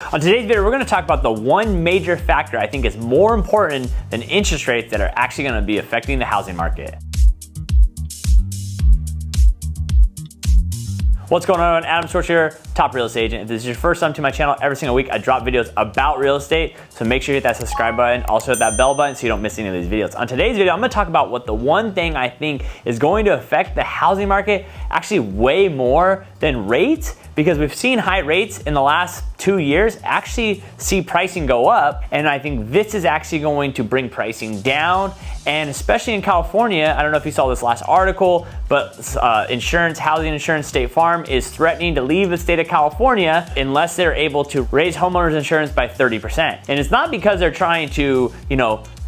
On today's video, we're going to talk about the one major factor I think is more important than interest rates that are actually going to be affecting the housing market. What's going on? Adam Schwartz here, top real estate agent. If this is your first time to my channel, every single week I drop videos about real estate, so make sure you hit that subscribe button, also hit that bell button so you don't miss any of these videos. On today's video, I'm going to talk about what the one thing I think is going to affect the housing market actually way more than rates, because we've seen high rates in the last 2 years actually see pricing go up, and I think this is actually going to bring pricing down. And especially in California, I don't know if you saw this last article, but housing insurance, StateFarm is threatening to leave the state of California unless they're able to raise homeowners insurance by 30%. And it's not because they're trying to,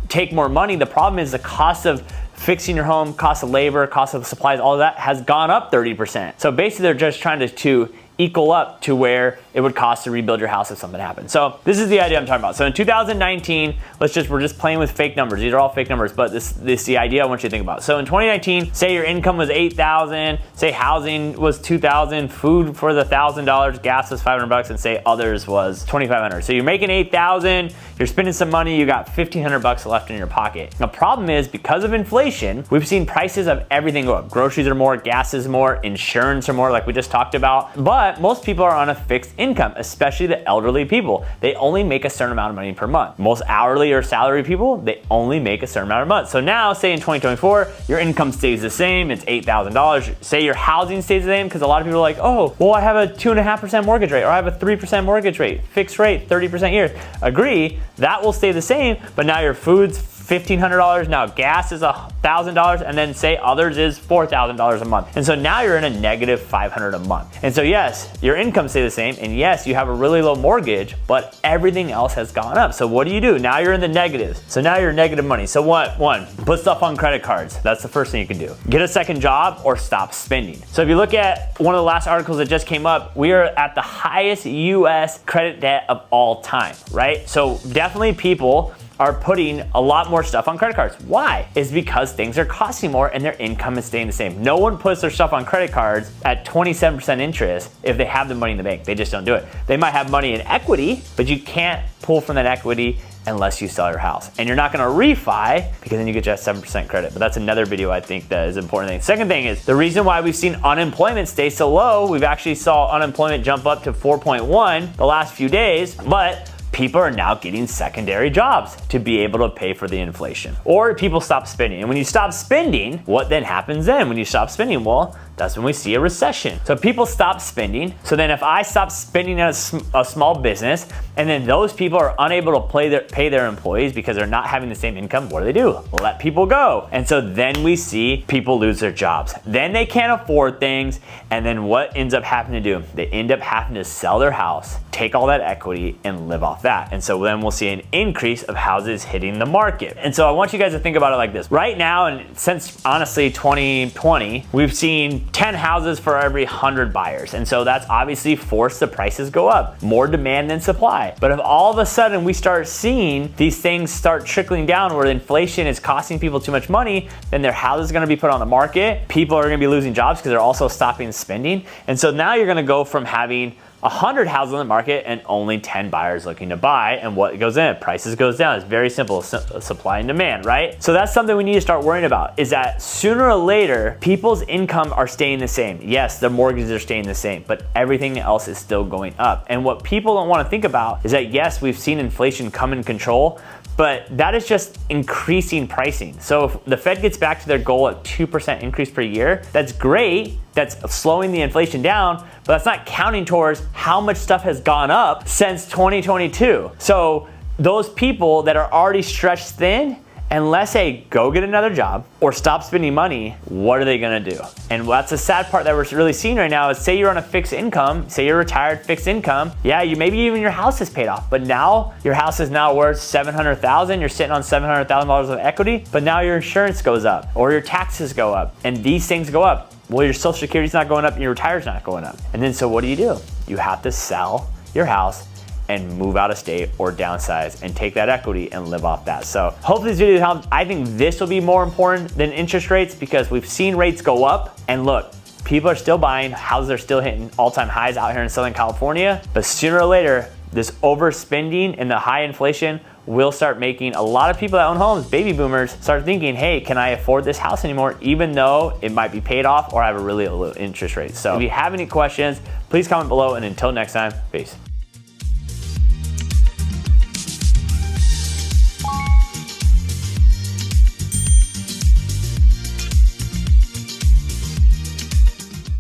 take more money. The problem is the cost of fixing your home, cost of labor, cost of supplies, all of that has gone up 30%. So basically they're just trying to equal up to where it would cost to rebuild your house if something happened. So this is the idea I'm talking about. So in 2019, we're just playing with fake numbers. These are all fake numbers, but this is the idea I want you to think about. So in 2019, say your income was $8,000, say housing was $2,000, food for the $1,000, gas was $500, and say others was $2,500. So you're making $8,000, you're spending some money, you got $1,500 left in your pocket. The problem is, because of inflation, we've seen prices of everything go up. Groceries are more, gas is more, insurance are more, like we just talked about. But most people are on a fixed income, especially the elderly people. They only make a certain amount of money per month. Most hourly or salary people, they only make a certain amount of money. So now, say in 2024, your income stays the same, it's $8,000. Say your housing stays the same, because a lot of people are like, oh, well, I have a 2.5% mortgage rate, or I have a 3% mortgage rate, fixed rate, 30% years. Agree, that will stay the same, but now your food's $1,500, now gas is $1,000, and then say others is $4,000 a month. And so now you're in a negative $500 a month. And so yes, your income stay the same, and yes, you have a really low mortgage, but everything else has gone up. So what do? Now you're in the negatives. So now you're negative money. So one, put stuff on credit cards. That's the first thing you can do. Get a second job or stop spending. So if you look at one of the last articles that just came up, we are at the highest US credit debt of all time, right? So definitely people are putting a lot more stuff on credit cards. Why? It's because things are costing more and their income is staying the same. No one puts their stuff on credit cards at 27% interest if they have the money in the bank. They just don't do it. They might have money in equity, but you can't pull from that equity unless you sell your house. And you're not gonna refi, because then you get just 7% credit. But that's another video I think that is an important thing. Second thing is, the reason why we've seen unemployment stay so low, we've actually saw unemployment jump up to 4.1 the last few days, but people are now getting secondary jobs to be able to pay for the inflation. Or people stop spending. And when you stop spending, what then happens then? When you stop spending, well, that's when we see a recession. So people stop spending. So then if I stop spending at a small business, and then those people are unable to pay their employees because they're not having the same income, what do? Let people go. And so then we see people lose their jobs. Then they can't afford things. And then what ends up having to do? They end up having to sell their house, take all that equity, and live off that. And so then we'll see an increase of houses hitting the market. And so I want you guys to think about it like this. Right now, and since honestly 2020, we've seen 10 houses for every 100 buyers. And so that's obviously forced the prices go up. More demand than supply. But if all of a sudden we start seeing these things start trickling down where inflation is costing people too much money, then their house is gonna be put on the market. People are gonna be losing jobs because they're also stopping spending. And so now you're gonna go from having 100 houses on the market and only 10 buyers looking to buy, and what goes in? Prices goes down. It's very simple, supply and demand, right? So that's something we need to start worrying about, is that sooner or later, people's income are staying the same. Yes, their mortgages are staying the same, but everything else is still going up. And what people don't want to think about is that yes, we've seen inflation come in control, but that is just increasing pricing. So if the Fed gets back to their goal at 2% increase per year, that's great. That's slowing the inflation down, but that's not counting towards how much stuff has gone up since 2022. So those people that are already stretched thin, unless they go get another job or stop spending money, what are they gonna do? And that's the sad part that we're really seeing right now is, say you're on a fixed income, say you're retired, fixed income, yeah, maybe even your house is paid off, but now your house is now worth $700,000, you're sitting on $700,000 of equity, but now your insurance goes up or your taxes go up, and these things go up. Well, your Social Security's not going up and your retirement's not going up. And then so what do? You have to sell your house and move out of state or downsize and take that equity and live off that. So hopefully this video helps. I think this will be more important than interest rates because we've seen rates go up, and look, people are still buying, houses are still hitting all-time highs out here in Southern California, but sooner or later, this overspending and the high inflation will start making a lot of people that own homes, baby boomers, start thinking, hey, can I afford this house anymore, even though it might be paid off or have a really low interest rate. So if you have any questions, please comment below, and until next time, peace.